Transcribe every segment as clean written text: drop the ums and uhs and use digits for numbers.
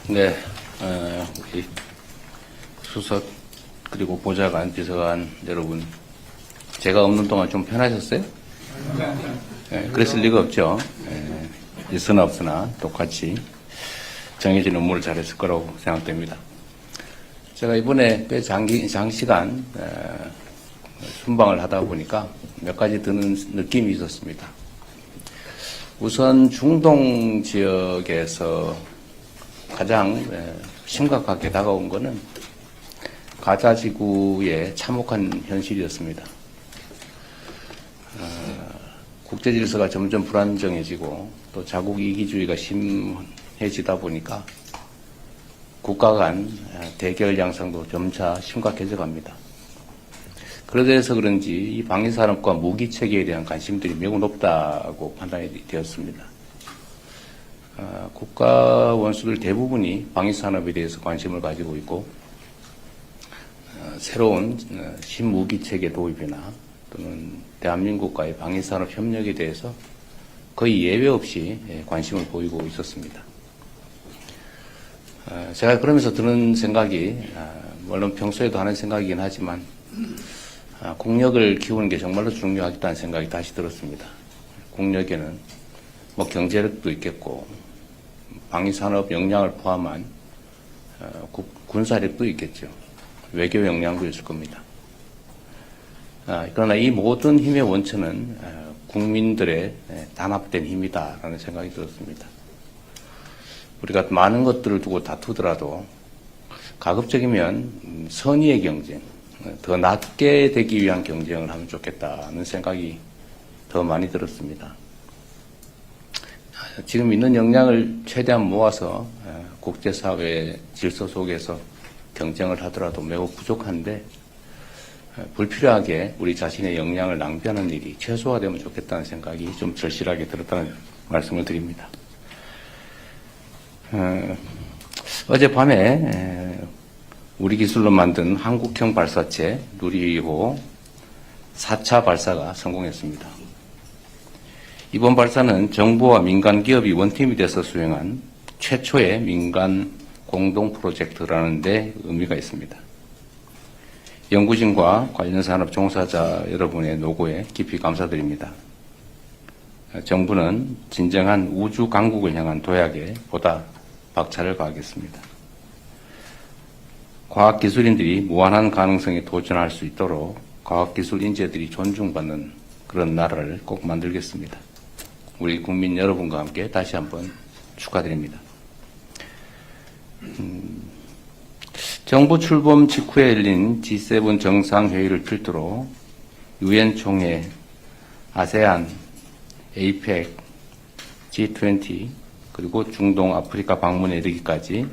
네, 우리 수석 그리고 보좌관, 비서관 여러분, 제가 없는 동안 좀 편하셨어요? 네, 그랬을 리가 없죠. 있으나 없으나 똑같이 정해진 업무를 잘했을 거라고 생각됩니다. 제가 이번에 꽤 장시간 순방을 하다 보니까 몇 가지 드는 느낌이 있었습니다. 우선 중동 지역에서 가장 심각하게 다가온 것은 가자 지구의 참혹한 현실이었습니다. 국제 질서가 점점 불안정해지고 또 자국 이기주의가 심해지다 보니까 국가 간 대결 양상도 점차 심각해져 갑니다. 그래서 그런지 이 방위산업과 무기체계에 대한 관심들이 매우 높다고 판단이 되었습니다. 국가 원수들 대부분이 방위산업에 대해서 관심을 가지고 있고 새로운 신무기체계 도입이나 또는 대한민국과의 방위산업 협력에 대해서 거의 예외 없이 관심을 보이고 있었습니다. 제가 그러면서 드는 생각이 물론 평소에도 하는 생각이긴 하지만 국력을 키우는 게 정말로 중요하다는 생각이 다시 들었습니다. 국력에는 뭐 경제력도 있겠고 방위산업 역량을 포함한 군사력도 있겠죠. 외교 역량도 있을 겁니다. 그러나 이 모든 힘의 원천은 국민들의 단합된 힘이다라는 생각이 들었습니다. 우리가 많은 것들을 두고 다투더라도 가급적이면 선의의 경쟁, 더 낮게 되기 위한 경쟁을 하면 좋겠다는 생각이 더 많이 들었습니다. 지금 있는 역량을 최대한 모아서 국제사회의 질서 속에서 경쟁을 하더라도 매우 부족한데 불필요하게 우리 자신의 역량을 낭비하는 일이 최소화되면 좋겠다는 생각이 좀 절실하게 들었다는 말씀을 드립니다. 어젯밤에 우리 기술로 만든 한국형 발사체 누리호 4차 발사가 성공했습니다. 이번 발사는 정부와 민간 기업이 원팀이 돼서 수행한 최초의 민간 공동 프로젝트라는 데 의미가 있습니다. 연구진과 관련 산업 종사자 여러분의 노고에 깊이 감사드립니다. 정부는 진정한 우주 강국을 향한 도약에 보다 박차를 가하겠습니다. 과학기술인들이 무한한 가능성에 도전할 수 있도록 과학기술 인재들이 존중받는 그런 나라를 꼭 만들겠습니다. 우리 국민 여러분과 함께 다시 한번 축하드립니다. 정부 출범 직후에 열린 G7 정상회의를 필두로 UN 총회, 아세안, APEC, G20 그리고 중동 아프리카 방문에 이르기까지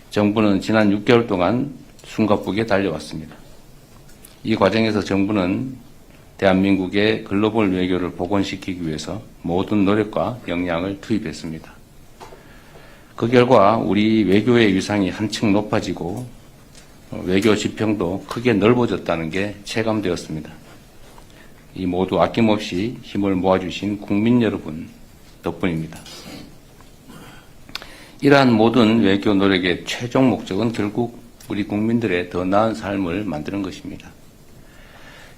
정부는 지난 6개월 동안 숨가쁘게 달려왔습니다. 이 과정에서 정부는 대한민국의 글로벌 외교를 복원시키기 위해서 모든 노력과 역량을 투입했습니다. 그 결과 우리 외교의 위상이 한층 높아지고 외교 지평도 크게 넓어졌다는 게 체감되었습니다. 이 모두 아낌없이 힘을 모아주신 국민 여러분 덕분입니다. 이러한 모든 외교 노력의 최종 목적은 결국 우리 국민들의 더 나은 삶을 만드는 것입니다.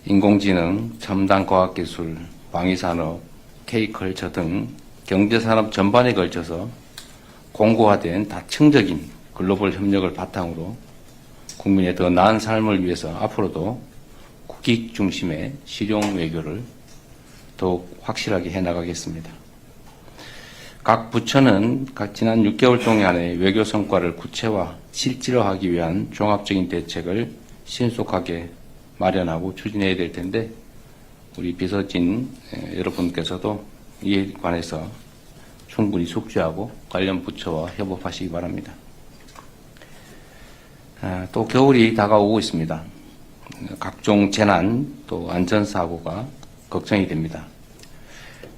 인공지능, 첨단 과학기술, 방위산업, K컬처 등 경제산업 전반에 걸쳐서 공고화된 다층적인 글로벌 협력을 바탕으로 국민의 더 나은 삶을 위해서 앞으로도 국익 중심의 실용 외교를 더욱 확실하게 해나가겠습니다. 각 부처는 지난 6개월 동안의 외교 성과를 구체화, 실질화하기 위한 종합적인 대책을 신속하게 마련하고 추진해야 될 텐데 우리 비서진 여러분께서도 이에 관해서 충분히 숙지하고 관련 부처와 협업하시기 바랍니다. 또 겨울이 다가오고 있습니다. 각종 재난 또 안전사고가 걱정이 됩니다.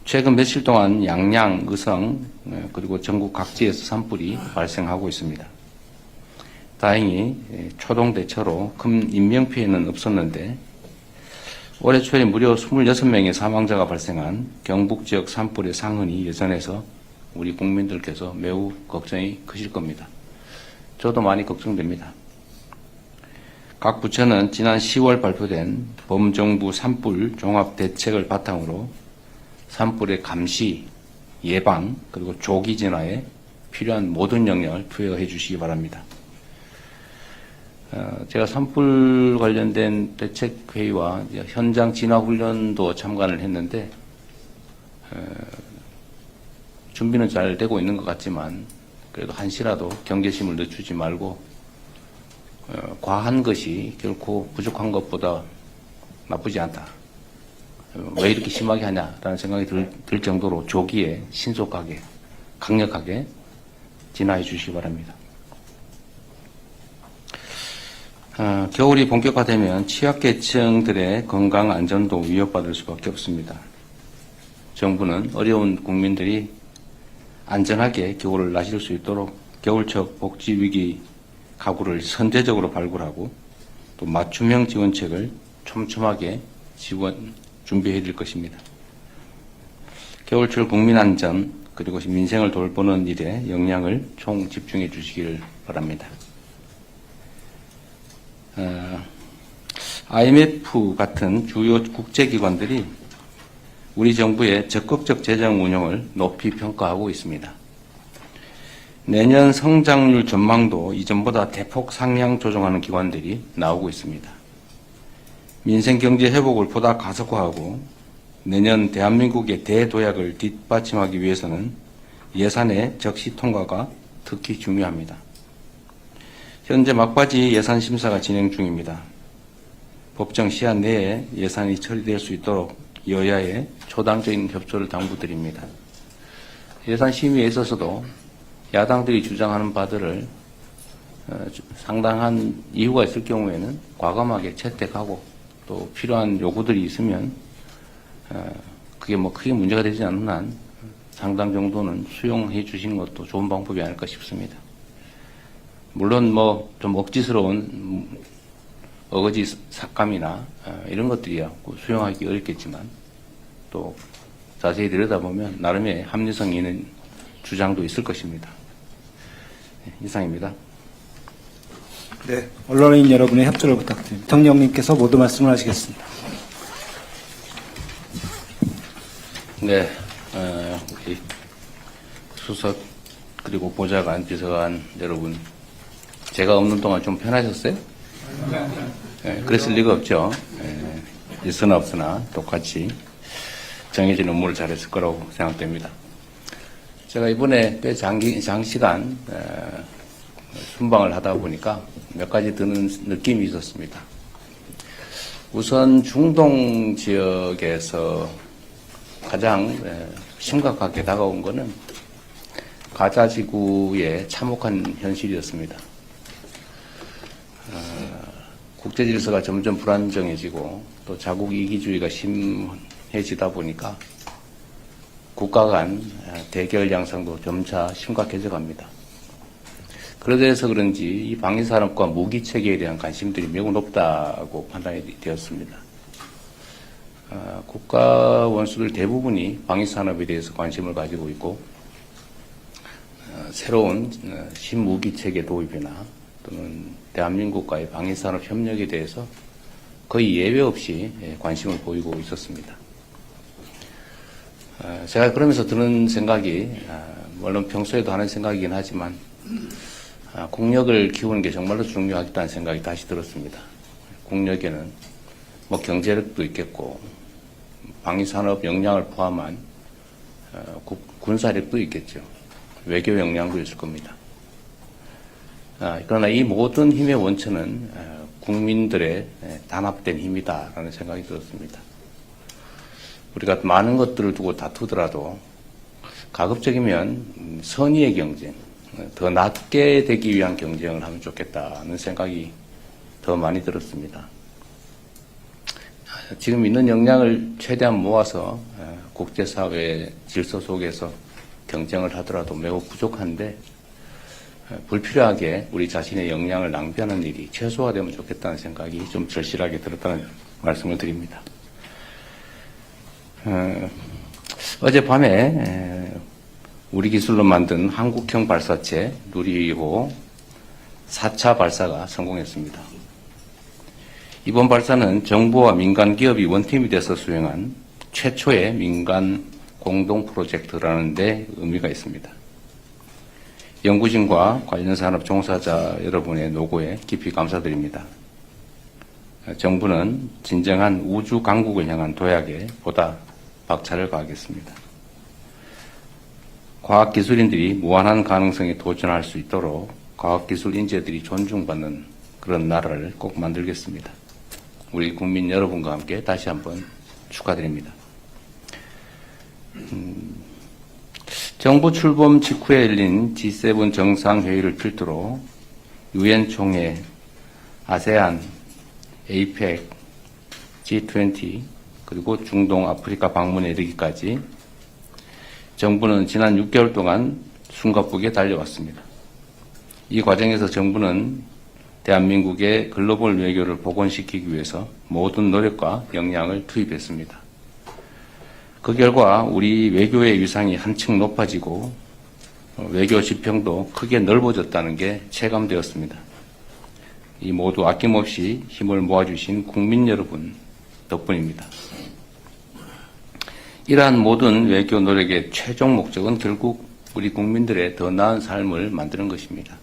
최근 며칠 동안 양양, 의성 그리고 전국 각지에서 산불이 발생하고 있습니다. 다행히 초동 대처로 큰 인명피해는 없었는데 올해 초에 무려 26명의 사망자가 발생한 경북 지역 산불의 상흔이 예전에서 우리 국민들께서 매우 걱정이 크실 겁니다. 저도 많이 걱정됩니다. 각 부처는 지난 10월 발표된 범정부 산불 종합대책을 바탕으로 산불의 감시, 예방, 그리고 조기 진화에 필요한 모든 역량을 투여해 주시기 바랍니다. 제가 산불 관련된 대책회의와 현장 진화훈련도 참관을 했는데 준비는 잘 되고 있는 것 같지만 그래도 한시라도 경계심을 늦추지 말고 과한 것이 결코 부족한 것보다 나쁘지 않다. 왜 이렇게 심하게 하냐라는 생각이 들 정도로 조기에 신속하게 강력하게 진화해 주시기 바랍니다. 겨울이 본격화되면 취약계층들의 건강 안전도 위협받을 수밖에 없습니다. 정부는 어려운 국민들이 안전하게 겨울을 나실 수 있도록 겨울철 복지위기 가구를 선제적으로 발굴하고 또 맞춤형 지원책을 촘촘하게 준비해 드릴 것입니다. 겨울철 국민안전 그리고 민생을 돌보는 일에 역량을 총 집중해 주시길 바랍니다. IMF 같은 주요 국제기관들이 우리 정부의 적극적 재정 운용을 높이 평가하고 있습니다. 내년 성장률 전망도 이전보다 대폭 상향 조정하는 기관들이 나오고 있습니다. 민생 경제 회복을 보다 가속화하고 내년 대한민국의 대도약을 뒷받침하기 위해서는 예산의 적시 통과가 특히 중요합니다. 현재 막바지 예산 심사가 진행 중입니다. 법정 시한 내에 예산이 처리될 수 있도록 여야의 초당적인 협조를 당부드립니다. 예산 심의에 있어서도 야당들이 주장하는 바들을 상당한 이유가 있을 경우에는 과감하게 채택하고 또 필요한 요구들이 있으면 그게 뭐 크게 문제가 되지 않는 한 상당 정도는 수용해 주시는 것도 좋은 방법이 아닐까 싶습니다. 물론 뭐 좀 억지스러운 어거지 삭감이나 이런 것들이야 수용하기 어렵겠지만 또 자세히 들여다보면 나름의 합리성 있는 주장도 있을 것입니다. 이상입니다. 네, 언론인 여러분의 협조를 부탁드립니다. 대통령님께서 모두 말씀을 하시겠습니다. 네, 우리 수석 그리고 보좌관, 비서관 여러분, 제가 없는 동안 좀 편하셨어요? 네, 그랬을 리가 없죠. 있으나 없으나 똑같이 정해진 업무를 잘했을 거라고 생각됩니다. 제가 이번에 꽤 장시간 순방을 하다 보니까 몇 가지 드는 느낌이 있었습니다. 우선 중동 지역에서 가장 심각하게 다가온 것은 가자 지구의 참혹한 현실이었습니다. 국제 질서가 점점 불안정해지고 또 자국 이기주의가 심해지다 보니까 국가 간 대결 양상도 점차 심각해져 갑니다. 그래서 그런지 이 방위산업과 무기체계에 대한 관심들이 매우 높다고 판단이 되었습니다. 국가 원수들 대부분이 방위산업에 대해서 관심을 가지고 있고 새로운 신무기체계 도입이나 또는 대한민국과의 방위산업 협력에 대해서 거의 예외 없이 관심을 보이고 있었습니다. 제가 그러면서 드는 생각이 물론 평소에도 하는 생각이긴 하지만 국력을 키우는 게 정말로 중요하다는 생각이 다시 들었습니다. 국력에는 뭐 경제력도 있겠고 방위산업 역량을 포함한 군사력도 있겠죠. 외교 역량도 있을 겁니다. 그러나 이 모든 힘의 원천은 국민들의 단합된 힘이다라는 생각이 들었습니다. 우리가 많은 것들을 두고 다투더라도 가급적이면 선의의 경쟁, 더 낮게 되기 위한 경쟁을 하면 좋겠다는 생각이 더 많이 들었습니다. 지금 있는 역량을 최대한 모아서 국제사회의 질서 속에서 경쟁을 하더라도 매우 부족한데 불필요하게 우리 자신의 역량을 낭비하는 일이 최소화되면 좋겠다는 생각이 좀 절실하게 들었다는 말씀을 드립니다. 어젯밤에 우리 기술로 만든 한국형 발사체 누리호 4차 발사가 성공했습니다. 이번 발사는 정부와 민간 기업이 원팀이 돼서 수행한 최초의 민간 공동 프로젝트라는 데 의미가 있습니다. 연구진과 관련 산업 종사자 여러분의 노고에 깊이 감사드립니다. 정부는 진정한 우주 강국을 향한 도약에 보다 박차를 가하겠습니다. 과학기술인들이 무한한 가능성에 도전할 수 있도록 과학기술 인재들이 존중받는 그런 나라를 꼭 만들겠습니다. 우리 국민 여러분과 함께 다시 한번 축하드립니다. 정부 출범 직후에 열린 G7 정상회의를 필두로 유엔 총회, 아세안, 에이펙, G20, 그리고 중동 아프리카 방문에 이르기까지 정부는 지난 6개월 동안 숨가쁘게 달려왔습니다. 이 과정에서 정부는 대한민국의 글로벌 외교를 복원시키기 위해서 모든 노력과 역량을 투입했습니다. 그 결과 우리 외교의 위상이 한층 높아지고 외교 지평도 크게 넓어졌다는 게 체감되었습니다. 이 모두 아낌없이 힘을 모아주신 국민 여러분 덕분입니다. 이러한 모든 외교 노력의 최종 목적은 결국 우리 국민들의 더 나은 삶을 만드는 것입니다.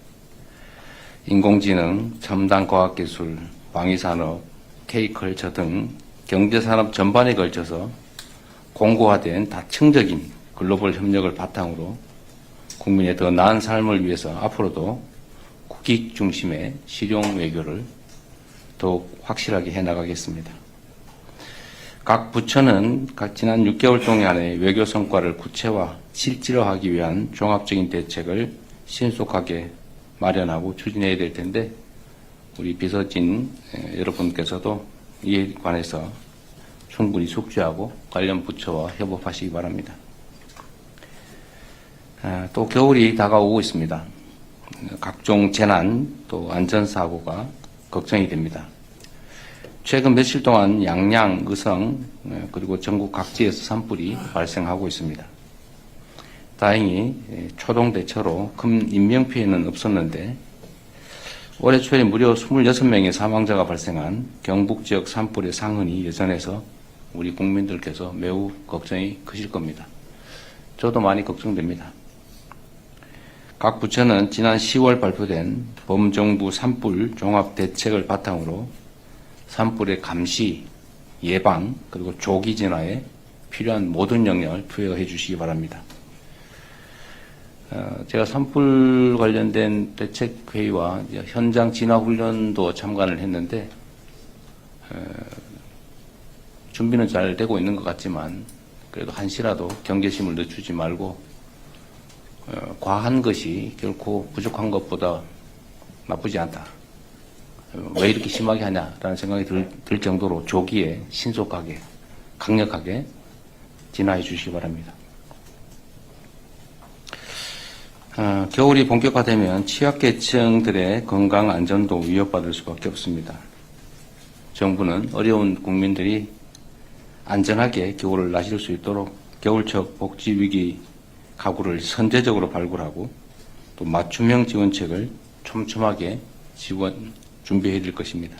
인공지능, 첨단 과학기술, 방위산업, K컬처 등 경제산업 전반에 걸쳐서 공고화된 다층적인 글로벌 협력을 바탕으로 국민의 더 나은 삶을 위해서 앞으로도 국익 중심의 실용 외교를 더욱 확실하게 해나가겠습니다. 각 부처는 지난 6개월 동안의 외교 성과를 구체화, 실질화하기 위한 종합적인 대책을 신속하게 마련하고 추진해야 될 텐데 우리 비서진 여러분께서도 이에 관해서 충분히 숙지하고 관련 부처와 협업하시기 바랍니다. 또 겨울이 다가오고 있습니다. 각종 재난 또 안전사고가 걱정이 됩니다. 최근 며칠 동안 양양, 의성 그리고 전국 각지에서 산불이 발생하고 있습니다. 다행히 초동 대처로 큰 인명피해는 없었는데 올해 초에 무려 26명의 사망자가 발생한 경북 지역 산불의 상흔이 여전해서 우리 국민들께서 매우 걱정이 크실 겁니다. 저도 많이 걱정됩니다. 각 부처는 지난 10월 발표된 범정부 산불 종합대책을 바탕으로 산불의 감시, 예방, 그리고 조기 진화에 필요한 모든 역량을 투여해 주시기 바랍니다. 제가 산불 관련된 대책회의와 현장 진화훈련도 참관을 했는데 준비는 잘 되고 있는 것 같지만 그래도 한시라도 경계심을 늦추지 말고 과한 것이 결코 부족한 것보다 나쁘지 않다. 왜 이렇게 심하게 하냐라는 생각이 들 정도로 조기에 신속하게 강력하게 진화해 주시기 바랍니다. 겨울이 본격화되면 취약계층들의 건강 안전도 위협받을 수밖에 없습니다. 정부는 어려운 국민들이 안전하게 겨울을 나실 수 있도록 겨울철 복지위기 가구를 선제적으로 발굴하고 또 맞춤형 지원책을 촘촘하게 준비해 드릴 것입니다.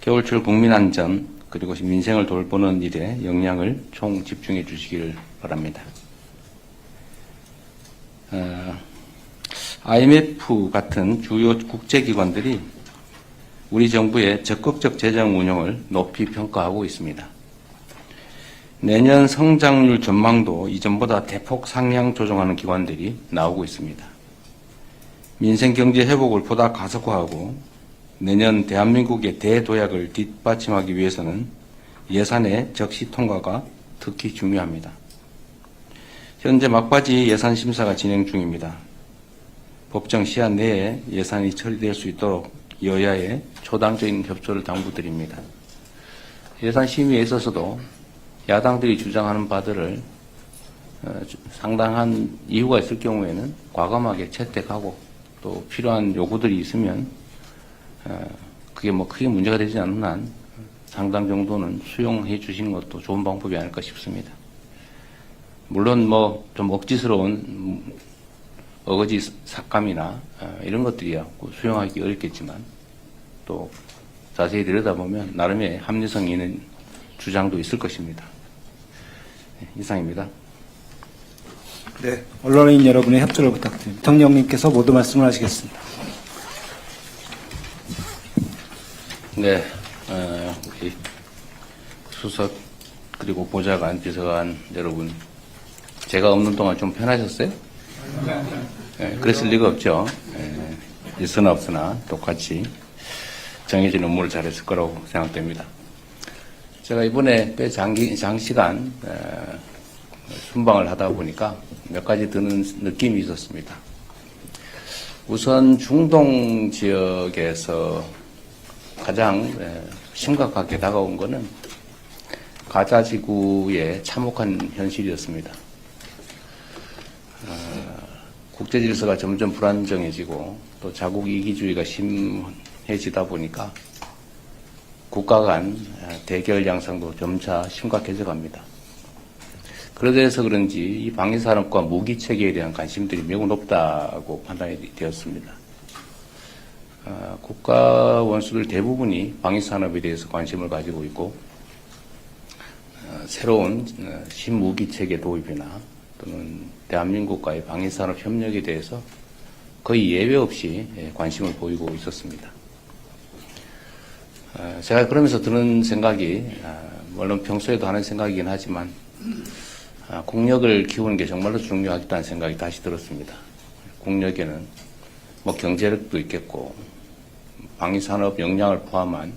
겨울철 국민안전 그리고 민생을 돌보는 일에 역량을 총 집중해 주시기를 바랍니다. IMF 같은 주요 국제기관들이 우리 정부의 적극적 재정 운영을 높이 평가하고 있습니다. 내년 성장률 전망도 이전보다 대폭 상향 조정하는 기관들이 나오고 있습니다. 민생 경제 회복을 보다 가속화하고 내년 대한민국의 대도약을 뒷받침하기 위해서는 예산의 적시 통과가 특히 중요합니다. 현재 막바지 예산 심사가 진행 중입니다. 법정 시한 내에 예산이 처리될 수 있도록 여야의 초당적인 협조를 당부드립니다. 예산 심의에 있어서도 야당들이 주장하는 바들을 상당한 이유가 있을 경우에는 과감하게 채택하고 또 필요한 요구들이 있으면 그게 뭐 크게 문제가 되지 않는 한 상당 정도는 수용해 주시는 것도 좋은 방법이 아닐까 싶습니다. 물론 뭐 좀 억지스러운 어거지 삭감이나 이런 것들이야 수용하기 어렵겠지만 또 자세히 들여다보면 나름의 합리성 있는 주장도 있을 것입니다. 네, 이상입니다. 네, 언론인 여러분의 협조를 부탁드립니다. 대통령님께서 모두 말씀을 하시겠습니다. 네, 우리 수석 그리고 보좌관, 비서관 여러분, 제가 없는 동안 좀 편하셨어요? 네, 그랬을 리가 없죠. 있으나 없으나 똑같이 정해진 업무를 잘했을 거라고 생각됩니다. 제가 이번에 꽤 장시간 순방을 하다 보니까 몇 가지 드는 느낌이 있었습니다. 우선 중동 지역에서 가장 심각하게 다가온 것은 가자 지구의 참혹한 현실이었습니다. 국제 질서가 점점 불안정해지고 또 자국 이기주의가 심해지다 보니까 국가 간 대결 양상도 점차 심각해져 갑니다. 그래서 그런지 이 방위산업과 무기체계에 대한 관심들이 매우 높다고 판단이 되었습니다. 국가 원수들 대부분이 방위산업에 대해서 관심을 가지고 있고 새로운 신무기체계 도입이나 또는 대한민국과의 방위산업 협력에 대해서 거의 예외 없이 관심을 보이고 있었습니다. 제가 그러면서 드는 생각이 물론 평소에도 하는 생각이긴 하지만 국력을 키우는 게 정말로 중요하겠다는 생각이 다시 들었습니다. 국력에는 뭐 경제력도 있겠고 방위산업 역량을 포함한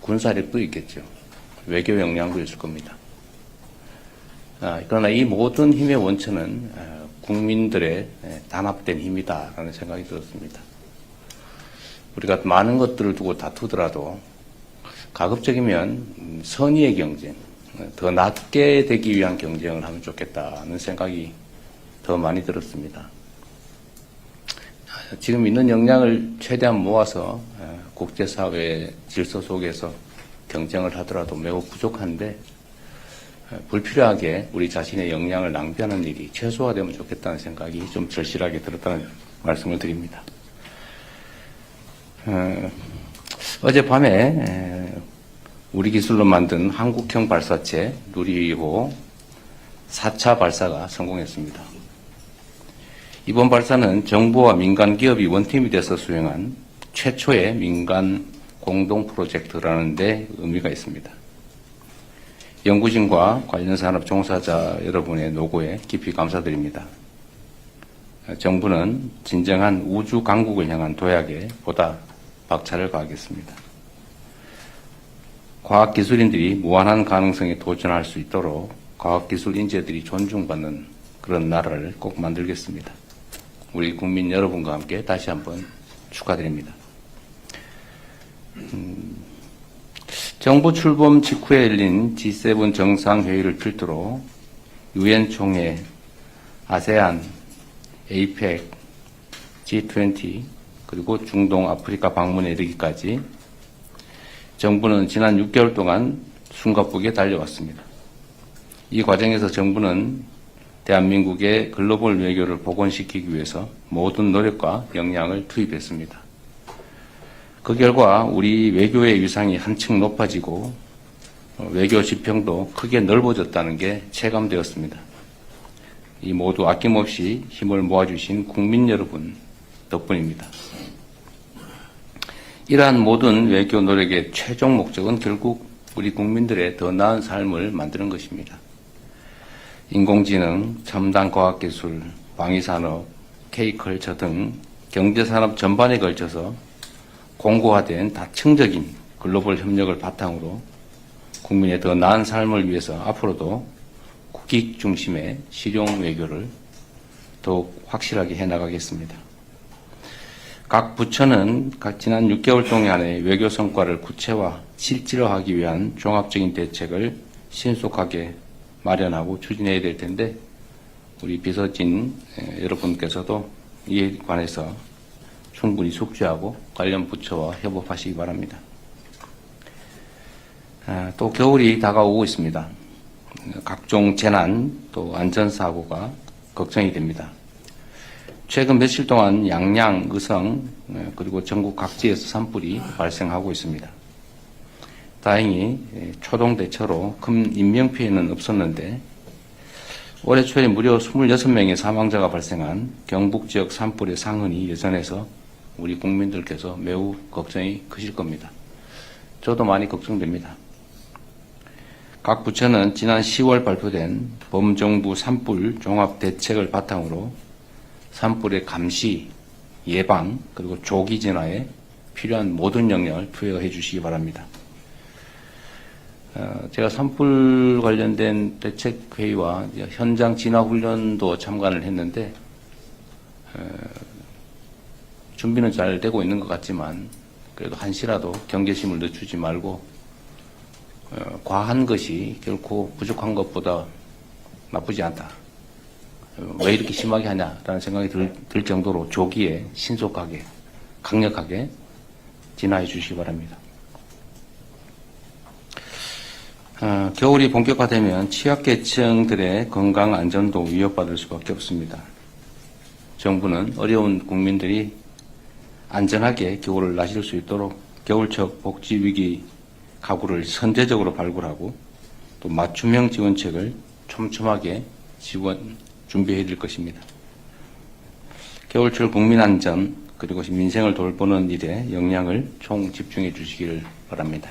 군사력도 있겠죠. 외교 역량도 있을 겁니다. 그러나 이 모든 힘의 원천은 국민들의 단합된 힘이다라는 생각이 들었습니다. 우리가 많은 것들을 두고 다투더라도 가급적이면 선의의 경쟁, 더 낮게 되기 위한 경쟁을 하면 좋겠다는 생각이 더 많이 들었습니다. 지금 있는 역량을 최대한 모아서 국제사회의 질서 속에서 경쟁을 하더라도 매우 부족한데 불필요하게 우리 자신의 역량을 낭비하는 일이 최소화되면 좋겠다는 생각이 좀 절실하게 들었다는 말씀을 드립니다. 어젯밤에 우리 기술로 만든 한국형 발사체 누리호 4차 발사가 성공했습니다. 이번 발사는 정부와 민간 기업이 원팀이 돼서 수행한 최초의 민간 공동 프로젝트라는 데 의미가 있습니다. 연구진과 관련 산업 종사자 여러분의 노고에 깊이 감사드립니다. 정부는 진정한 우주 강국을 향한 도약에 보다 박차를 가하겠습니다. 과학기술인들이 무한한 가능성에 도전할 수 있도록 과학기술 인재들이 존중받는 그런 나라를 꼭 만들겠습니다. 우리 국민 여러분과 함께 다시 한번 축하드립니다. 정부 출범 직후에 열린 G7 정상회의를 필두로 유엔 총회, 아세안, 에이펙, G20 그리고 중동 아프리카 방문에 이르기까지 정부는 지난 6개월 동안 숨가쁘게 달려왔습니다. 이 과정에서 정부는 대한민국의 글로벌 외교를 복원시키기 위해서 모든 노력과 역량을 투입했습니다. 그 결과 우리 외교의 위상이 한층 높아지고 외교 지평도 크게 넓어졌다는 게 체감되었습니다. 이 모두 아낌없이 힘을 모아주신 국민 여러분 덕분입니다. 이러한 모든 외교 노력의 최종 목적은 결국 우리 국민들의 더 나은 삶을 만드는 것입니다. 인공지능, 첨단 과학기술, 방위산업, K컬처 등 경제산업 전반에 걸쳐서 공고화된 다층적인 글로벌 협력을 바탕으로 국민의 더 나은 삶을 위해서 앞으로도 국익 중심의 실용 외교를 더욱 확실하게 해나가겠습니다. 각 부처는 지난 6개월 동안의 외교 성과를 구체화, 실질화하기 위한 종합적인 대책을 신속하게 마련하고 추진해야 될 텐데 우리 비서진 여러분께서도 이에 관해서 충분히 숙지하고 관련 부처와 협업하시기 바랍니다. 또 겨울이 다가오고 있습니다. 각종 재난 또 안전사고가 걱정이 됩니다. 최근 며칠 동안 양양, 의성 그리고 전국 각지에서 산불이 발생하고 있습니다. 다행히 초동 대처로 큰 인명피해는 없었는데 올해 초에 무려 26명의 사망자가 발생한 경북 지역 산불의 상흔이 여전해서 우리 국민들께서 매우 걱정이 크실 겁니다. 저도 많이 걱정됩니다. 각 부처는 지난 10월 발표된 범정부 산불 종합 대책을 바탕으로 산불의 감시, 예방, 그리고 조기 진화에 필요한 모든 역량을 투여해 주시기 바랍니다. 제가 산불 관련된 대책회의와 현장 진화훈련도 참관을 했는데 준비는 잘 되고 있는 것 같지만 그래도 한시라도 경계심을 늦추지 말고 과한 것이 결코 부족한 것보다 나쁘지 않다. 왜 이렇게 심하게 하냐라는 생각이 들 정도로 조기에 신속하게 강력하게 진화해 주시기 바랍니다. 겨울이 본격화되면 취약계층들의 건강 안전도 위협받을 수밖에 없습니다. 정부는 어려운 국민들이 안전하게 겨울을 나실 수 있도록 겨울철 복지위기 가구를 선제적으로 발굴하고 또 맞춤형 지원책을 촘촘하게 준비해 드릴 것입니다. 겨울철 국민안전 그리고 민생을 돌보는 일에 역량을 총 집중해 주시기를 바랍니다.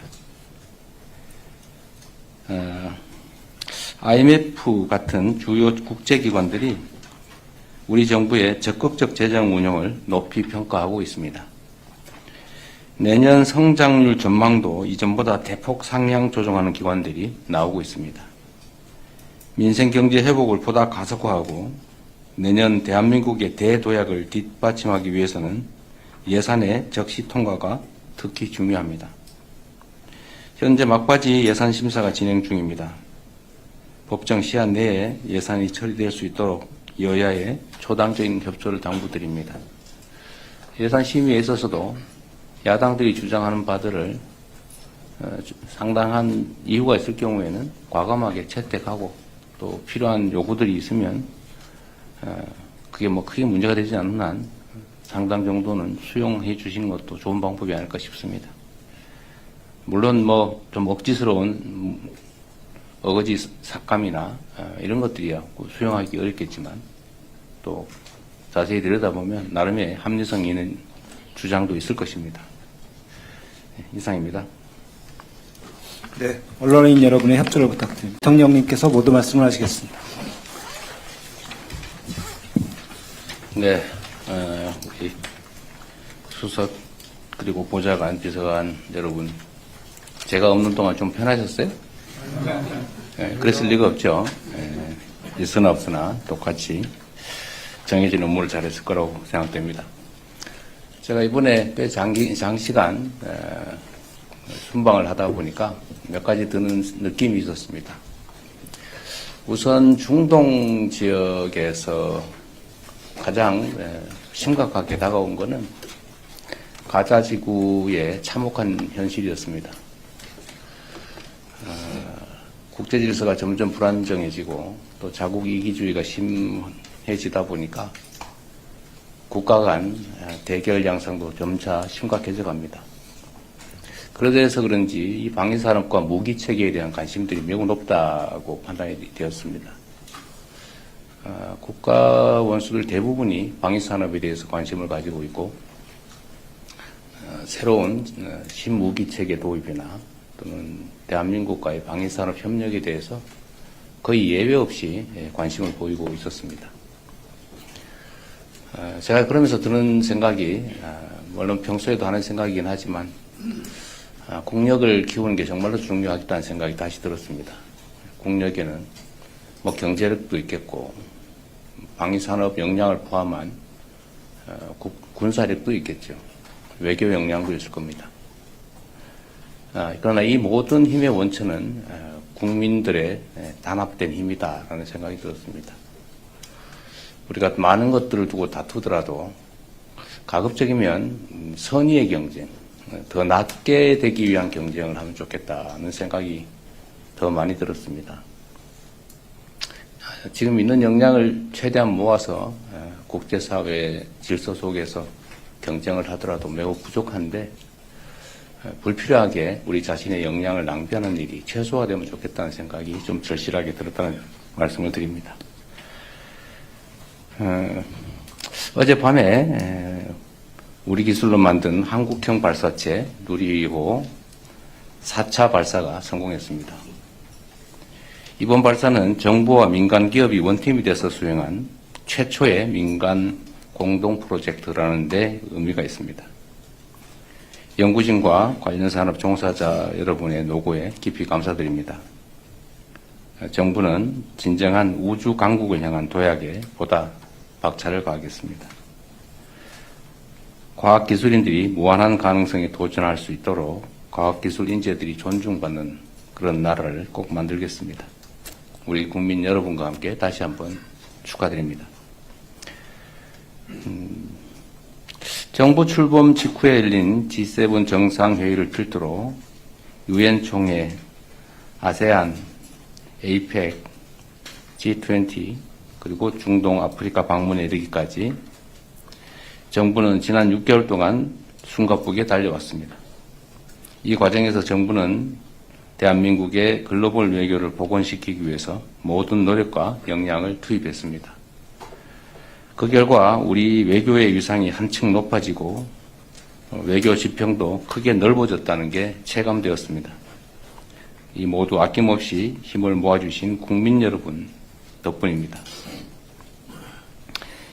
IMF 같은 주요 국제기관들이 우리 정부의 적극적 재정 운용을 높이 평가하고 있습니다. 내년 성장률 전망도 이전보다 대폭 상향 조정하는 기관들이 나오고 있습니다. 민생 경제 회복을 보다 가속화하고 내년 대한민국의 대도약을 뒷받침하기 위해서는 예산의 적시 통과가 특히 중요합니다. 현재 막바지 예산 심사가 진행 중입니다. 법정 시한 내에 예산이 처리될 수 있도록 여야의 초당적인 협조를 당부드립니다. 예산 심의에 있어서도 야당들이 주장하는 바들을 상당한 이유가 있을 경우에는 과감하게 채택하고 또 필요한 요구들이 있으면 그게 뭐 크게 문제가 되지 않는 한 상당 정도는 수용해 주시는 것도 좋은 방법이 아닐까 싶습니다. 물론 뭐 좀 억지스러운 어거지 삭감이나 이런 것들이야 수용하기 어렵겠지만 또 자세히 들여다보면 나름의 합리성 있는 주장도 있을 것입니다. 이상입니다. 네, 언론인 여러분의 협조를 부탁드립니다. 대통령님께서 모두 말씀을 하시겠습니다. 네, 우리 수석 그리고 보좌관, 비서관 여러분, 제가 없는 동안 좀 편하셨어요? 네, 그랬을 리가 없죠. 네, 있으나 없으나 똑같이 정해진 업무를 잘했을 거라고 생각됩니다. 제가 이번에 꽤 장시간 순방을 하다 보니까 몇 가지 드는 느낌이 있었습니다. 우선 중동 지역에서 가장 심각하게 다가온 것은 가자 지구의 참혹한 현실이었습니다. 국제 질서가 점점 불안정해지고 또 자국 이기주의가 심해지다 보니까 국가 간 대결 양상도 점차 심각해져 갑니다. 그래서 그런지 이 방위산업과 무기체계에 대한 관심들이 매우 높다고 판단이 되었습니다. 국가 원수들 대부분이 방위산업에 대해서 관심을 가지고 있고 새로운 신무기체계 도입이나 또는 대한민국과의 방위산업 협력에 대해서 거의 예외 없이 관심을 보이고 있었습니다. 제가 그러면서 드는 생각이 물론 평소에도 하는 생각이긴 하지만 국력을 키우는 게 정말로 중요하겠다는 생각이 다시 들었습니다. 국력에는 뭐 경제력도 있겠고 방위산업 역량을 포함한 군사력도 있겠죠. 외교 역량도 있을 겁니다. 그러나 이 모든 힘의 원천은 국민들의 단합된 힘이다라는 생각이 들었습니다. 우리가 많은 것들을 두고 다투더라도 가급적이면 선의의 경쟁, 더 낫게 되기 위한 경쟁을 하면 좋겠다는 생각이 더 많이 들었습니다. 지금 있는 역량을 최대한 모아서 국제사회의 질서 속에서 경쟁을 하더라도 매우 부족한데 불필요하게 우리 자신의 역량을 낭비하는 일이 최소화되면 좋겠다는 생각이 좀 절실하게 들었다는 말씀을 드립니다. 어젯밤에 우리 기술로 만든 한국형 발사체 누리호 4차 발사가 성공했습니다. 이번 발사는 정부와 민간 기업이 원팀이 돼서 수행한 최초의 민간 공동 프로젝트라는 데 의미가 있습니다. 연구진과 관련 산업 종사자 여러분의 노고에 깊이 감사드립니다. 정부는 진정한 우주 강국을 향한 도약에 보다 박차를 가하겠습니다. 과학기술인들이 무한한 가능성에 도전할 수 있도록 과학기술 인재들이 존중받는 그런 나라를 꼭 만들겠습니다. 우리 국민 여러분과 함께 다시 한번 축하드립니다. 정부 출범 직후에 열린 G7 정상회의를 필두로 유엔 총회, 아세안, 에이펙, G20 그리고 중동 아프리카 방문에 이르기까지 정부는 지난 6개월 동안 숨가쁘게 달려왔습니다. 이 과정에서 정부는 대한민국의 글로벌 외교를 복원시키기 위해서 모든 노력과 역량을 투입했습니다. 그 결과 우리 외교의 위상이 한층 높아지고 외교 지평도 크게 넓어졌다는 게 체감되었습니다. 이 모두 아낌없이 힘을 모아주신 국민 여러분 덕분입니다.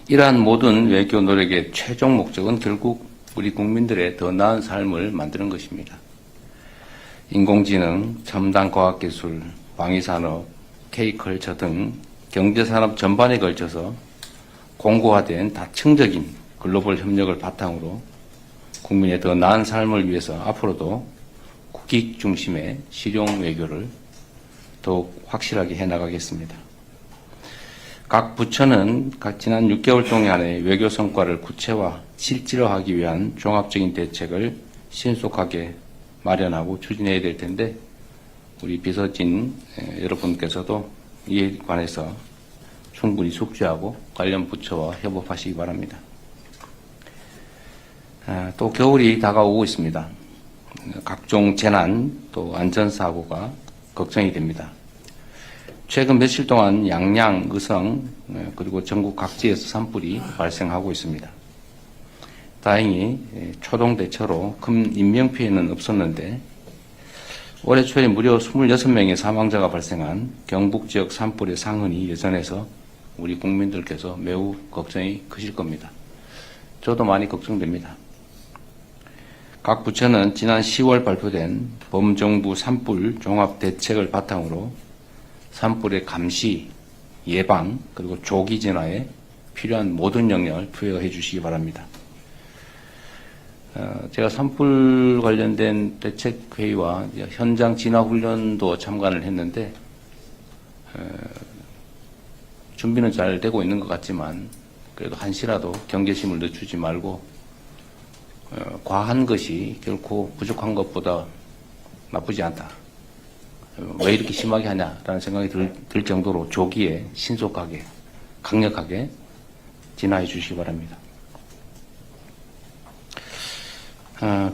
이러한 모든 외교 노력의 최종 목적은 결국 우리 국민들의 더 나은 삶을 만드는 것입니다. 인공지능, 첨단 과학기술, 방위산업, K컬처 등 경제산업 전반에 걸쳐서 공고화된 다층적인 글로벌 협력을 바탕으로 국민의 더 나은 삶을 위해서 앞으로도 국익 중심의 실용 외교를 더욱 확실하게 해나가겠습니다. 각 부처는 지난 6개월 동안의 외교 성과를 구체화, 실질화하기 위한 종합적인 대책을 신속하게 마련하고 추진해야 될 텐데 우리 비서진 여러분께서도 이에 관해서 충분히 숙지하고 관련 부처와 협업하시기 바랍니다. 또 겨울이 다가오고 있습니다. 각종 재난 또 안전사고가 걱정이 됩니다. 최근 며칠 동안 양양, 의성 그리고 전국 각지에서 산불이 발생하고 있습니다. 다행히 초동 대처로 큰 인명피해는 없었는데 올해 초에 무려 26명의 사망자가 발생한 경북 지역 산불의 상흔이 여전해서 우리 국민들께서 매우 걱정이 크실 겁니다. 저도 많이 걱정됩니다. 각 부처는 지난 10월 발표된 범정부 산불 종합대책을 바탕으로 산불의 감시, 예방, 그리고 조기 진화에 필요한 모든 역량을 투여해 주시기 바랍니다. 제가 산불 관련된 대책회의와 현장 진화훈련도 참관을 했는데 준비는 잘 되고 있는 것 같지만 그래도 한시라도 경계심을 늦추지 말고 과한 것이 결코 부족한 것보다 나쁘지 않다. 왜 이렇게 심하게 하냐라는 생각이 들 정도로 조기에 신속하게 강력하게 진화해 주시기 바랍니다.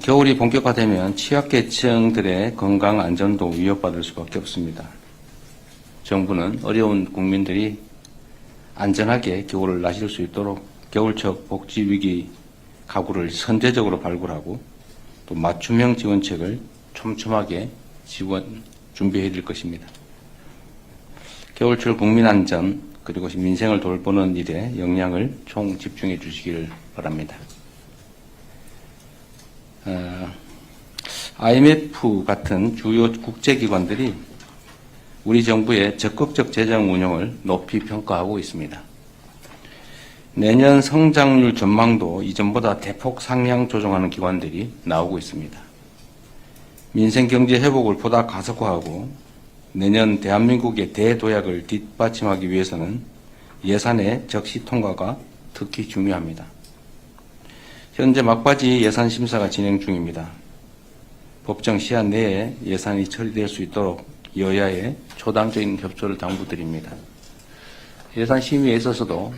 겨울이 본격화되면 취약계층들의 건강 안전도 위협받을 수밖에 없습니다. 정부는 어려운 국민들이 안전하게 겨울을 나실 수 있도록 겨울철 복지위기 가구를 선제적으로 발굴하고 또 맞춤형 지원책을 촘촘하게 준비해 드릴 것입니다. 겨울철 국민안전 그리고 민생을 돌보는 일에 역량을 총 집중해 주시길 바랍니다. IMF 같은 주요 국제기관들이 우리 정부의 적극적 재정 운용을 높이 평가하고 있습니다. 내년 성장률 전망도 이전보다 대폭 상향 조정하는 기관들이 나오고 있습니다. 민생 경제 회복을 보다 가속화하고 내년 대한민국의 대도약을 뒷받침하기 위해서는 예산의 적시 통과가 특히 중요합니다. 현재 막바지 예산 심사가 진행 중입니다. 법정 시한 내에 예산이 처리될 수 있도록 여야의 초당적인 협조를 당부드립니다. 예산 심의에 있어서도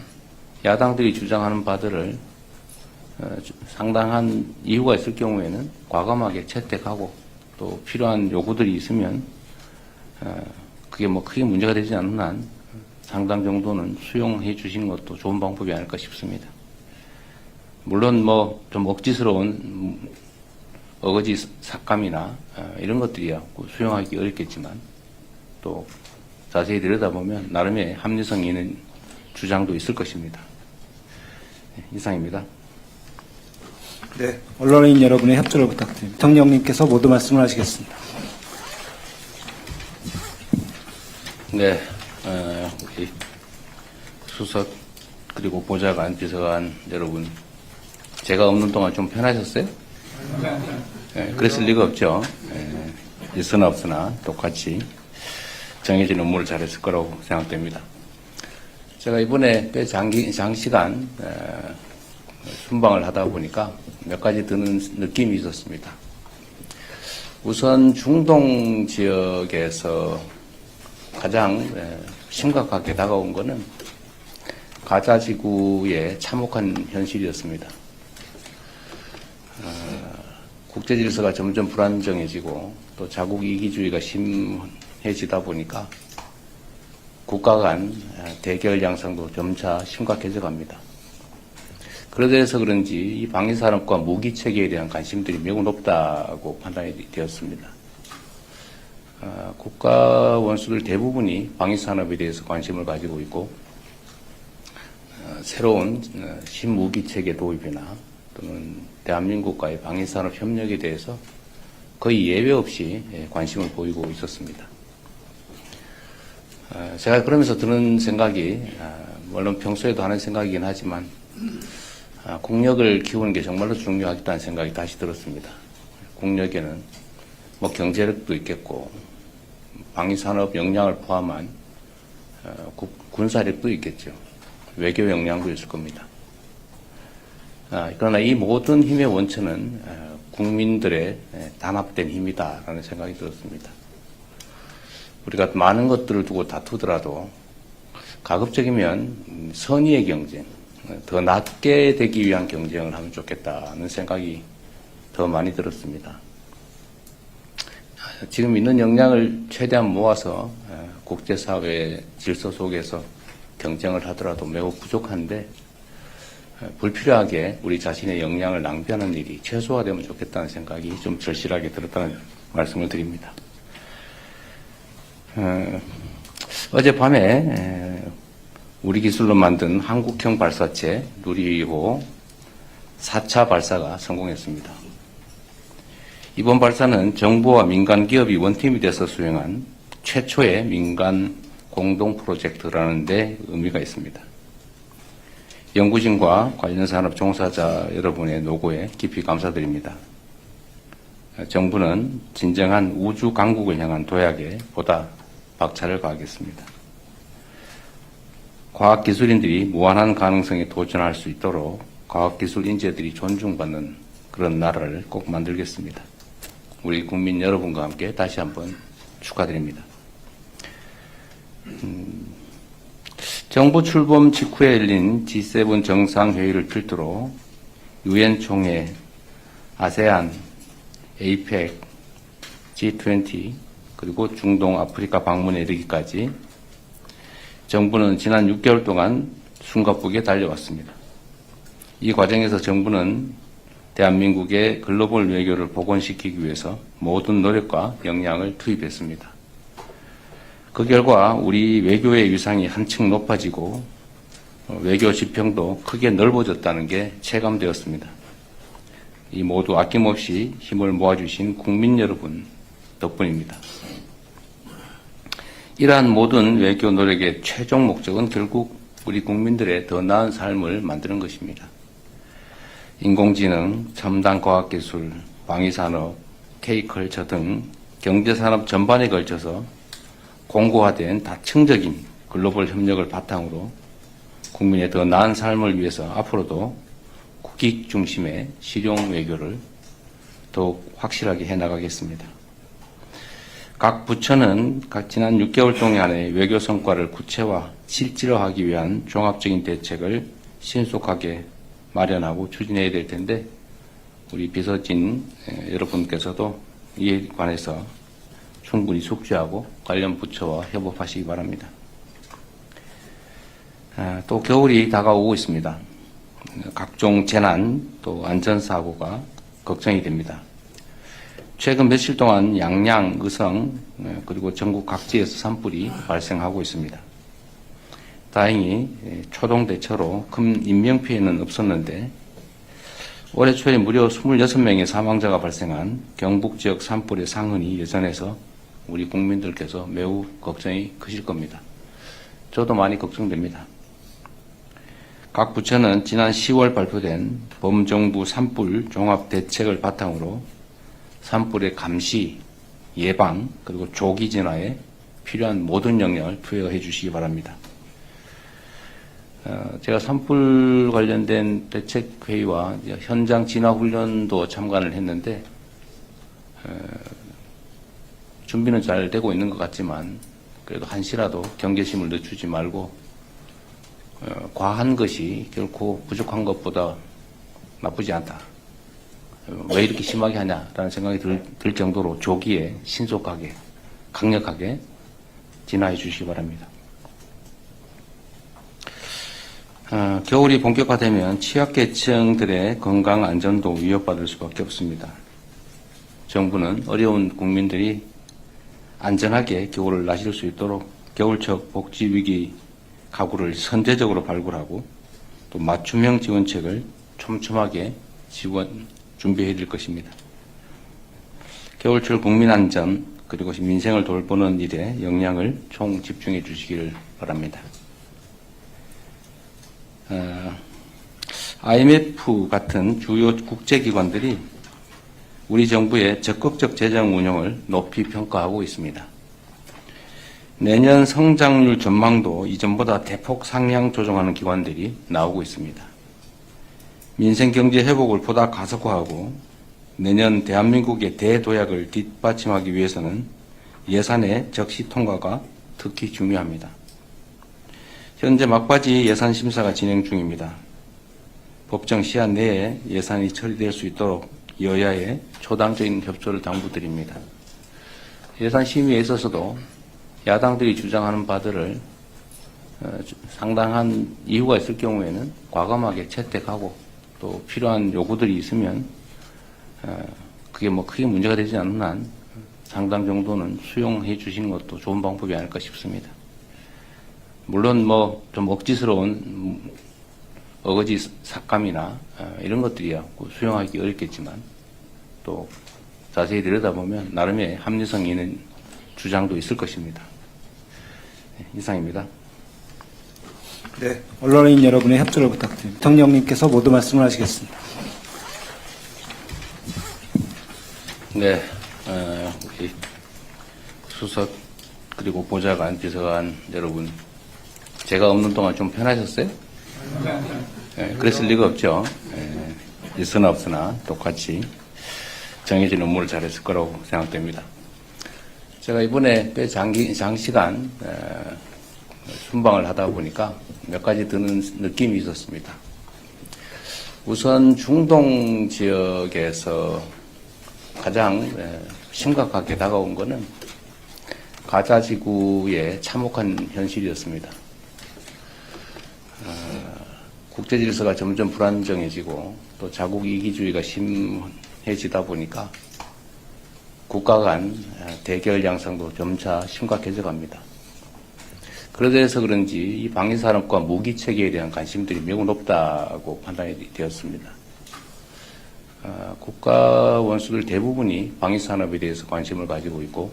야당들이 주장하는 바들을 상당한 이유가 있을 경우에는 과감하게 채택하고 또 필요한 요구들이 있으면 그게 뭐 크게 문제가 되지 않는 한 상당 정도는 수용해 주시는 것도 좋은 방법이 아닐까 싶습니다. 물론 뭐 좀 억지스러운 어거지 삭감이나 이런 것들이야 수용하기 어렵겠지만 또 자세히 들여다보면 나름의 합리성 있는 주장도 있을 것입니다. 이상입니다. 네, 언론인 여러분의 협조를 부탁드립니다. 대통령님께서 모두 말씀을 하시겠습니다. 네, 우리 수석 그리고 보좌관, 비서관 여러분, 제가 없는 동안 좀 편하셨어요? 네, 그랬을 리가 없죠. 있으나 없으나 똑같이 정해진 업무를 잘했을 거라고 생각됩니다. 제가 이번에 꽤 장시간 순방을 하다 보니까 몇 가지 드는 느낌이 있었습니다. 우선 중동 지역에서 가장 심각하게 다가온 것은 가자 지구의 참혹한 현실이었습니다. 국제 질서가 점점 불안정해지고 또 자국 이기주의가 심해지다 보니까 국가 간 대결 양상도 점차 심각해져 갑니다. 그래서 그런지 이 방위산업과 무기체계에 대한 관심들이 매우 높다고 판단이 되었습니다. 국가 원수들 대부분이 방위산업에 대해서 관심을 가지고 있고 새로운 신무기체계 도입이나 또는 대한민국과의 방위산업 협력에 대해서 거의 예외 없이 관심을 보이고 있었습니다. 제가 그러면서 드는 생각이 물론 평소에도 하는 생각이긴 하지만 국력을 키우는 게 정말로 중요하겠다는 생각이 다시 들었습니다. 국력에는 뭐 경제력도 있겠고 방위산업 역량을 포함한 군사력도 있겠죠. 외교 역량도 있을 겁니다. 그러나 이 모든 힘의 원천은 국민들의 단합된 힘이다라는 생각이 들었습니다. 우리가 많은 것들을 두고 다투더라도 가급적이면 선의의 경쟁, 더 낮게 되기 위한 경쟁을 하면 좋겠다는 생각이 더 많이 들었습니다. 지금 있는 역량을 최대한 모아서 국제사회의 질서 속에서 경쟁을 하더라도 매우 부족한데 불필요하게 우리 자신의 역량을 낭비하는 일이 최소화되면 좋겠다는 생각이 좀 절실하게 들었다는 말씀을 드립니다. 어젯밤에 우리 기술로 만든 한국형 발사체 누리호 4차 발사가 성공했습니다. 이번 발사는 정부와 민간 기업이 원팀이 돼서 수행한 최초의 민간 공동 프로젝트라는 데 의미가 있습니다. 연구진과 관련 산업 종사자 여러분의 노고에 깊이 감사드립니다. 정부는 진정한 우주 강국을 향한 도약에 보다 박차를 가하겠습니다. 과학기술인들이 무한한 가능성에 도전할 수 있도록 과학기술 인재들이 존중받는 그런 나라를 꼭 만들겠습니다. 우리 국민 여러분과 함께 다시 한번 축하드립니다. 정부 출범 직후에 열린 G7 정상회의를 필두로 유엔 총회, 아세안, 에이펙, G20 그리고 중동 아프리카 방문에 이르기까지 정부는 지난 6개월 동안 숨가쁘게 달려왔습니다. 이 과정에서 정부는 대한민국의 글로벌 외교를 복원시키기 위해서 모든 노력과 역량을 투입했습니다. 그 결과 우리 외교의 위상이 한층 높아지고 외교 지평도 크게 넓어졌다는 게 체감되었습니다. 이 모두 아낌없이 힘을 모아주신 국민 여러분 덕분입니다. 이러한 모든 외교 노력의 최종 목적은 결국 우리 국민들의 더 나은 삶을 만드는 것입니다. 인공지능, 첨단 과학기술, 방위산업, K컬처 등 경제산업 전반에 걸쳐서 공고화된 다층적인 글로벌 협력을 바탕으로 국민의 더 나은 삶을 위해서 앞으로도 국익 중심의 실용 외교를 더욱 확실하게 해나가겠습니다. 각 부처는 지난 6개월 동안의 외교 성과를 구체화 실질화하기 위한 종합적인 대책을 신속하게 마련하고 추진해야 될 텐데 우리 비서진 여러분께서도 이에 관해서 충분히 숙지하고 관련 부처와 협업하시기 바랍니다. 또 겨울이 다가오고 있습니다. 각종 재난 또 안전사고가 걱정이 됩니다. 최근 며칠 동안 양양, 의성 그리고 전국 각지에서 산불이 발생하고 있습니다. 다행히 초동 대처로 큰 인명피해는 없었는데 올해 초에 무려 26명의 사망자가 발생한 경북 지역 산불의 상흔이 예전에서 우리 국민들께서 매우 걱정이 크실 겁니다. 저도 많이 걱정됩니다. 각 부처는 지난 10월 발표된 범정부 산불 종합 대책을 바탕으로 산불의 감시, 예방, 그리고 조기 진화에 필요한 모든 역량을 투여해 주시기 바랍니다. 제가 산불 관련된 대책회의와 현장 진화훈련도 참관을 했는데 준비는 잘 되고 있는 것 같지만 그래도 한시라도 경계심을 늦추지 말고 과한 것이 결코 부족한 것보다 나쁘지 않다. 왜 이렇게 심하게 하냐라는 생각이 들 정도로 조기에 신속하게 강력하게 진화해 주시기 바랍니다. 겨울이 본격화되면 취약계층들의 건강 안전도 위협받을 수밖에 없습니다. 정부는 어려운 국민들이 안전하게 겨울을 나실 수 있도록 겨울철 복지위기 가구를 선제적으로 발굴하고 또 맞춤형 지원책을 촘촘하게 준비해야 될 것입니다. 겨울철 국민안전 그리고 민생을 돌보는 일에 역량을 총 집중해 주시기를 바랍니다. IMF 같은 주요 국제기관들이 우리 정부의 적극적 재정 운용을 높이 평가하고 있습니다. 내년 성장률 전망도 이전보다 대폭 상향 조정하는 기관들이 나오고 있습니다. 민생 경제 회복을 보다 가속화하고 내년 대한민국의 대도약을 뒷받침하기 위해서는 예산의 적시 통과가 특히 중요합니다. 현재 막바지 예산 심사가 진행 중입니다. 법정 시한 내에 예산이 처리될 수 있도록 여야의 초당적인 협조를 당부드립니다. 예산 심의에 있어서도 야당들이 주장하는 바들을 상당한 이유가 있을 경우에는 과감하게 채택하고 또 필요한 요구들이 있으면 그게 뭐 크게 문제가 되지 않는 한 상당 정도는 수용해 주시는 것도 좋은 방법이 아닐까 싶습니다. 물론 뭐 좀 억지스러운 어거지 삭감이나 이런 것들이야 수용하기 어렵겠지만 또 자세히 들여다보면 나름의 합리성 있는 주장도 있을 것입니다. 이상입니다. 네, 언론인 여러분의 협조를 부탁드립니다. 대통령님께서 모두 말씀을 하시겠습니다. 네, 우리 수석 그리고 보좌관, 비서관 여러분, 제가 없는 동안 좀 편하셨어요? 네, 그랬을 리가 없죠. 있으나 없으나 똑같이 정해진 업무를 잘했을 거라고 생각됩니다. 제가 이번에 꽤 장시간 순방을 하다 보니까 몇 가지 드는 느낌이 있었습니다. 우선 중동 지역에서 가장 심각하게 다가온 것은 가자 지구의 참혹한 현실이었습니다. 국제 질서가 점점 불안정해지고 또 자국 이기주의가 심해지다 보니까 국가 간 대결 양상도 점차 심각해져 갑니다. 그래서 그런지 이 방위산업과 무기체계에 대한 관심들이 매우 높다고 판단이 되었습니다. 국가 원수들 대부분이 방위산업에 대해서 관심을 가지고 있고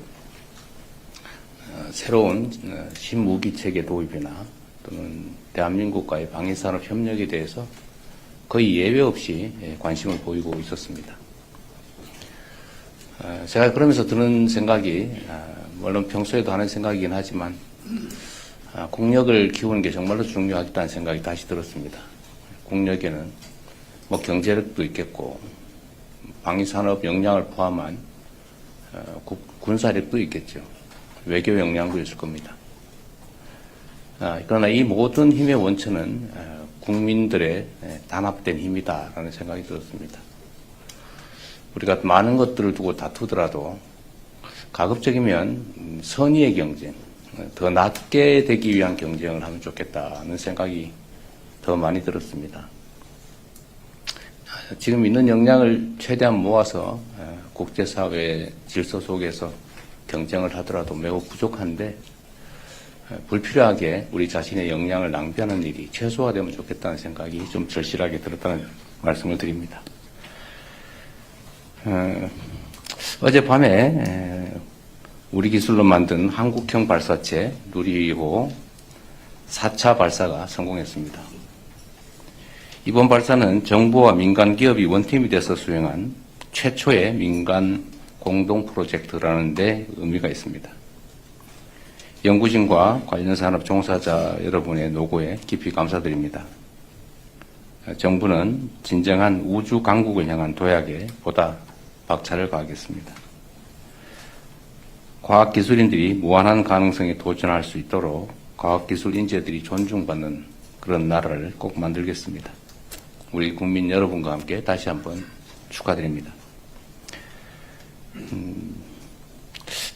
새로운 신무기체계 도입이나 또는 대한민국과의 방위산업 협력에 대해서 거의 예외 없이 관심을 보이고 있었습니다. 제가 그러면서 드는 생각이 물론 평소에도 하는 생각이긴 하지만 국력을 키우는 게 정말로 중요하다는 생각이 다시 들었습니다. 국력에는 뭐 경제력도 있겠고 방위산업 역량을 포함한 군사력도 있겠죠. 외교 역량도 있을 겁니다. 그러나 이 모든 힘의 원천은 국민들의 단합된 힘이다라는 생각이 들었습니다. 우리가 많은 것들을 두고 다투더라도 가급적이면 선의의 경쟁, 더 낮게 되기 위한 경쟁을 하면 좋겠다는 생각이 더 많이 들었습니다. 지금 있는 역량을 최대한 모아서 국제사회의 질서 속에서 경쟁을 하더라도 매우 부족한데 불필요하게 우리 자신의 역량을 낭비하는 일이 최소화되면 좋겠다는 생각이 좀 절실하게 들었다는 말씀을 드립니다. 어젯밤에 우리 기술로 만든 한국형 발사체 누리호 4차 발사가 성공했습니다. 이번 발사는 정부와 민간 기업이 원팀이 돼서 수행한 최초의 민간 공동 프로젝트라는 데 의미가 있습니다. 연구진과 관련 산업 종사자 여러분의 노고에 깊이 감사드립니다. 정부는 진정한 우주 강국을 향한 도약에 보다 박차를 가하겠습니다. 과학기술인들이 무한한 가능성에 도전할 수 있도록 과학기술 인재들이 존중받는 그런 나라를 꼭 만들겠습니다. 우리 국민 여러분과 함께 다시 한번 축하드립니다.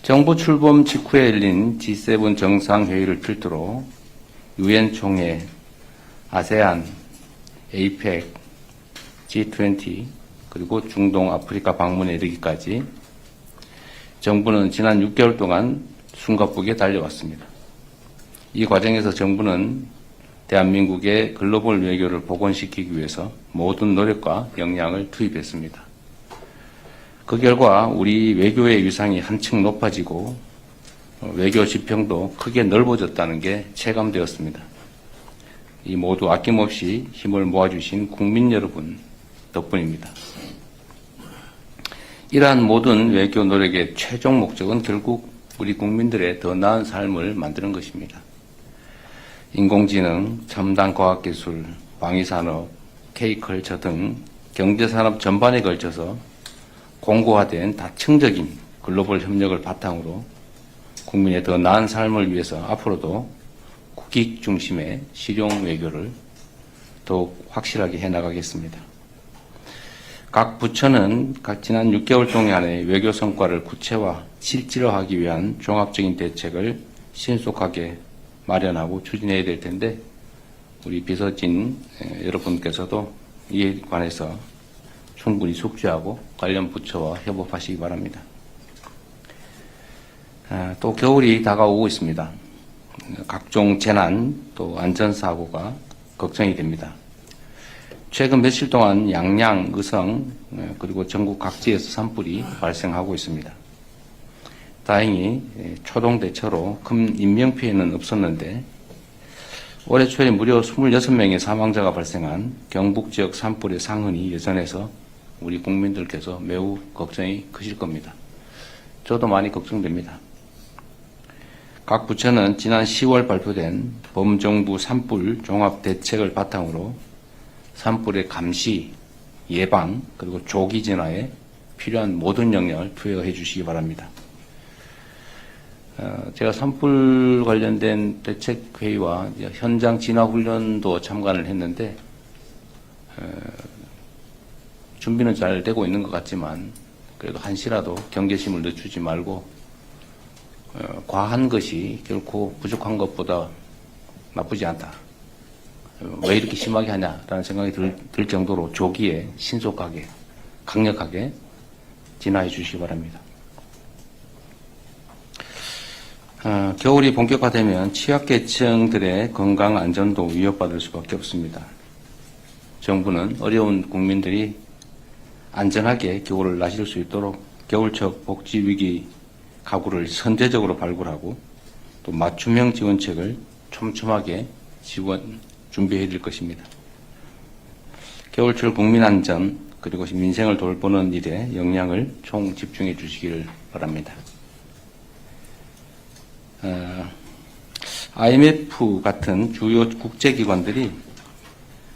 정부 출범 직후에 열린 G7 정상회의를 필두로 유엔 총회, 아세안, 에이펙, G20 그리고 중동 아프리카 방문에 이르기까지 정부는 지난 6개월 동안 숨가쁘게 달려왔습니다. 이 과정에서 정부는 대한민국의 글로벌 외교를 복원시키기 위해서 모든 노력과 역량을 투입했습니다. 그 결과 우리 외교의 위상이 한층 높아지고 외교 지평도 크게 넓어졌다는 게 체감되었습니다. 이 모두 아낌없이 힘을 모아주신 국민 여러분 덕분입니다. 이러한 모든 외교 노력의 최종 목적은 결국 우리 국민들의 더 나은 삶을 만드는 것입니다. 인공지능, 첨단 과학기술, 방위산업, K컬처 등 경제산업 전반에 걸쳐서 공고화된 다층적인 글로벌 협력을 바탕으로 국민의 더 나은 삶을 위해서 앞으로도 국익 중심의 실용 외교를 더욱 확실하게 해나가겠습니다. 각 부처는 지난 6개월 동안의 외교 성과를 구체화, 실질화하기 위한 종합적인 대책을 신속하게 마련하고 추진해야 될 텐데 우리 비서진 여러분께서도 이에 관해서 충분히 숙지하고 관련 부처와 협업하시기 바랍니다. 또 겨울이 다가오고 있습니다. 각종 재난 또 안전사고가 걱정이 됩니다. 최근 며칠 동안 양양, 의성 그리고 전국 각지에서 산불이 발생하고 있습니다. 다행히 초동 대처로 큰 인명피해는 없었는데 올해 초에 무려 26명의 사망자가 발생한 경북 지역 산불의 상흔이 여전해서 우리 국민들께서 매우 걱정이 크실 겁니다. 저도 많이 걱정됩니다. 각 부처는 지난 10월 발표된 범정부 산불 종합대책을 바탕으로 산불의 감시, 예방, 그리고 조기 진화에 필요한 모든 역량을 투여해 주시기 바랍니다. 제가 산불 관련된 대책회의와 현장 진화훈련도 참관을 했는데 준비는 잘 되고 있는 것 같지만 그래도 한시라도 경계심을 늦추지 말고 과한 것이 결코 부족한 것보다 나쁘지 않다. 왜 이렇게 심하게 하냐라는 생각이 들 정도로 조기에 신속하게 강력하게 진화해 주시기 바랍니다. 겨울이 본격화되면 취약계층들의 건강 안전도 위협받을 수밖에 없습니다. 정부는 어려운 국민들이 안전하게 겨울을 나실 수 있도록 겨울철 복지위기 가구를 선제적으로 발굴하고 또 맞춤형 지원책을 촘촘하게 준비해 드릴 것입니다. 겨울철 국민안전 그리고 민생을 돌보는 일에 역량을 총 집중해 주시기를 바랍니다. IMF 같은 주요 국제기관들이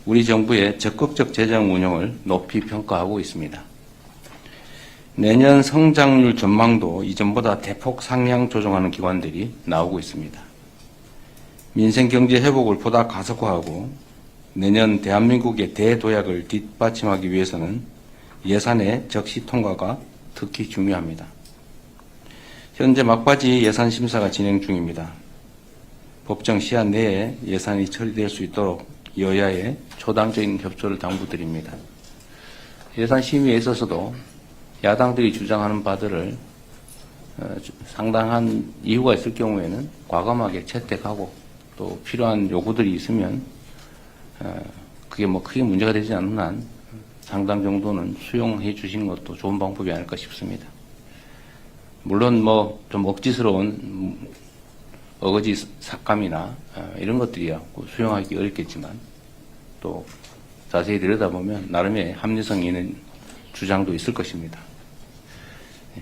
우리 정부의 적극적 재정 운용을 높이 평가하고 있습니다. 내년 성장률 전망도 이전보다 대폭 상향 조정하는 기관들이 나오고 있습니다. 민생 경제 회복을 보다 가속화하고 내년 대한민국의 대도약을 뒷받침하기 위해서는 예산의 적시 통과가 특히 중요합니다. 현재 막바지 예산 심사가 진행 중입니다. 법정 시한 내에 예산이 처리될 수 있도록 여야의 초당적인 협조를 당부드립니다. 예산 심의에 있어서도 야당들이 주장하는 바들을 상당한 이유가 있을 경우에는 과감하게 채택하고 또 필요한 요구들이 있으면 그게 뭐 크게 문제가 되지 않는 한 상당 정도는 수용해 주시는 것도 좋은 방법이 아닐까 싶습니다. 물론 뭐 좀 억지스러운 어거지 삭감이나 이런 것들이야 수용하기 어렵겠지만 또 자세히 들여다보면 나름의 합리성 있는 주장도 있을 것입니다.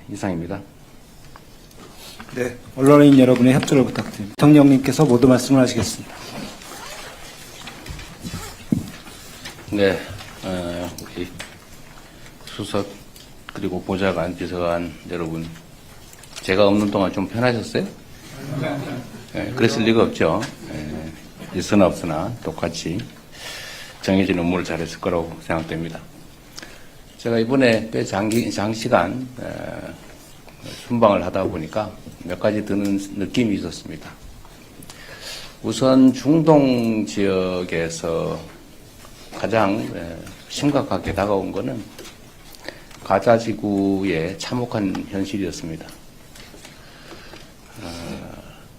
이상입니다. 네, 언론인 여러분의 협조를 부탁드립니다. 대통령님께서 모두 말씀을 하시겠습니다. 네, 우리 수석 그리고 보좌관, 비서관 여러분, 제가 없는 동안 좀 편하셨어요? 네, 그랬을 리가 없죠. 있으나 없으나 똑같이 정해진 업무를 잘했을 거라고 생각됩니다. 제가 이번에 꽤 장시간 순방을 하다 보니까 몇 가지 드는 느낌이 있었습니다. 우선 중동 지역에서 가장 심각하게 다가온 것은 가자 지구의 참혹한 현실이었습니다.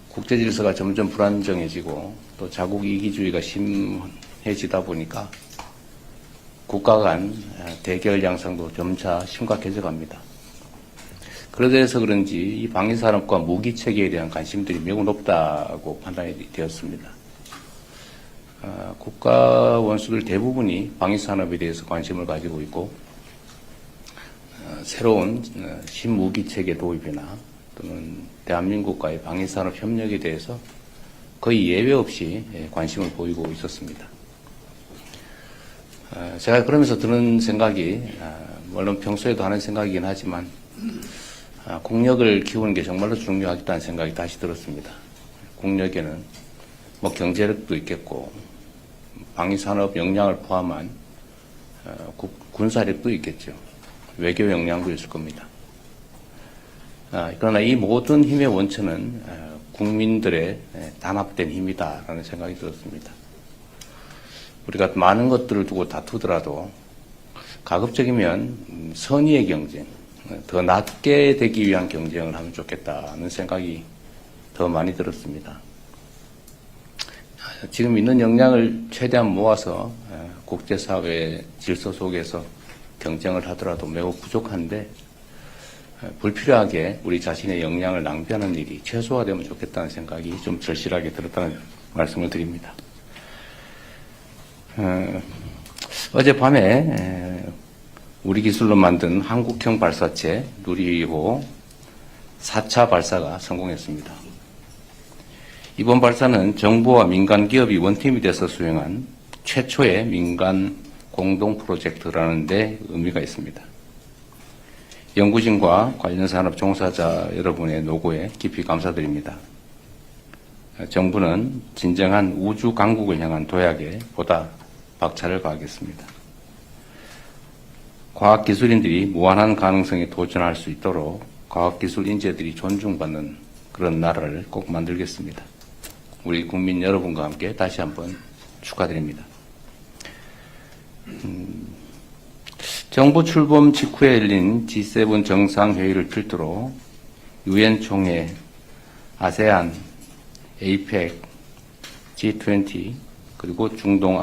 국제 질서가 점점 불안정해지고 또 자국 이기주의가 심해지다 보니까 국가 간 대결 양상도 점차 심각해져 갑니다. 그러돼서 그런지 이 방위산업과 무기체계에 대한 관심들이 매우 높다고 판단이 되었습니다. 국가 원수들 대부분이 방위산업에 대해서 관심을 가지고 있고 새로운 신무기체계 도입이나 또는 대한민국과의 방위산업 협력에 대해서 거의 예외 없이 관심을 보이고 있었습니다. 제가 그러면서 드는 생각이 물론 평소에도 하는 생각이긴 하지만 국력을 키우는 게 정말로 중요하겠다는 생각이 다시 들었습니다. 국력에는 뭐 경제력도 있겠고 방위산업 역량을 포함한 군사력도 있겠죠. 외교 역량도 있을 겁니다. 그러나 이 모든 힘의 원천은 국민들의 단합된 힘이다라는 생각이 들었습니다. 우리가 많은 것들을 두고 다투더라도 가급적이면 선의의 경쟁, 더 낫게 되기 위한 경쟁을 하면 좋겠다는 생각이 더 많이 들었습니다. 지금 있는 역량을 최대한 모아서 국제사회의 질서 속에서 경쟁을 하더라도 매우 부족한데 불필요하게 우리 자신의 역량을 낭비하는 일이 최소화되면 좋겠다는 생각이 좀 절실하게 들었다는 말씀을 드립니다. 어젯밤에 우리 기술로 만든 한국형 발사체 누리호 4차 발사가 성공했습니다. 이번 발사는 정부와 민간 기업이 원팀이 돼서 수행한 최초의 민간 공동 프로젝트라는 데 의미가 있습니다. 연구진과 관련 산업 종사자 여러분의 노고에 깊이 감사드립니다. 정부는 진정한 우주 강국을 향한 도약에 보다 박차를 가하겠습니다. 과학기술인들이 무한한 가능성에 도전할 수 있도록 과학기술 인재들이 존중받는 그런 나라를 꼭 만들겠습니다. 우리 국민 여러분과 함께 다시 한번 축하드립니다. 정부 출범 직후에 열린 G7 정상회의를 필두로 유엔 총회, 아세안, 에이펙, G20 그리고 중동